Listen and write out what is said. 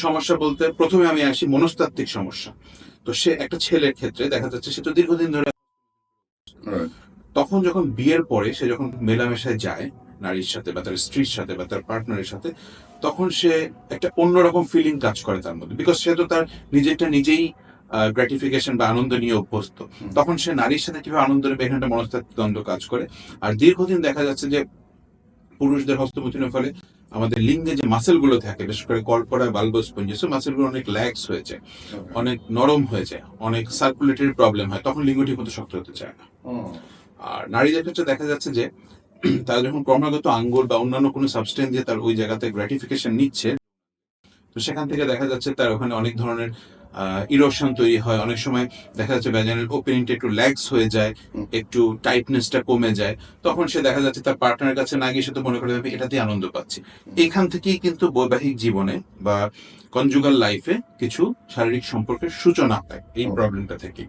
সমস্যা বলতে প্রথমে আমি আসি মনস্তাত্ত্বিক সমস্যা। তো সে একটা ছেলের ক্ষেত্রে দেখা যাচ্ছে সে তো দীর্ঘদিন ধরে, Right. তখন যখন বিয়ের পরে সে যখন মেলামেশায় যায় নারীর সাথে বা তার স্ত্রীর সাথে বা তার পার্টনারের সাথে, তখন সে একটা অন্যরকম ফিলিং কাজ করে তার মধ্যে, বিকজ সে তো তার নিজেরটা নিজেই গ্র্যাটিফিকেশন বা আনন্দ নিয়ে অভ্যস্ত। তখন সে নারীর সাথে কিভাবে আনন্দ নেবে, এখানে একটা মনস্তাত্ত্বিক দ্বন্দ্ব কাজ করে। আর দীর্ঘদিন দেখা যাচ্ছে যে পুরুষদের হস্তমৈথুনের ফলে আমাদের লিঙ্গে যে মাসেল গুলো থাকে, বিশেষ করে কর্পোরা বালবাস স্পঞ্জিস, মাসেল গুলো অনেক ল্যাক্স হয়ে যায়, অনেক নরম হয়ে যায়, অনেক সার্কুলেটরি প্রবলেম হয়, তখন লিঙ্গ ঠিক মতো শক্ত হতে চায় না। আর নারীদের ক্ষেত্রে দেখা যাচ্ছে যে তারা যখন ক্রমাগত আঙ্গুল বা অন্যান্য কোনো সাবস্টেন্স দিয়ে তার ওই জায়গাতে গ্র্যাটিফিকেশন নিচ্ছে, তো সেখান থেকে দেখা যাচ্ছে তার ওখানে অনেক ধরনের ইরোশন তৈরি হয়। অনেক সময় দেখা যাচ্ছে ভ্যাজাইনাল ওপেনিংটা একটু ল্যাক্স হয়ে যায়, একটু টাইটনেসটা কমে যায়। তখন সে দেখা যাচ্ছে তার পার্টনারের কাছে না গিয়ে সে তো মনে করে আমি এটাতেই আনন্দ পাচ্ছি। এখান থেকেই কিন্তু বৈবাহিক জীবনে বা কনজুগাল লাইফে কিছু শারীরিক সম্পর্কের সূচনা হয় এই প্রবলেমটা থেকেই।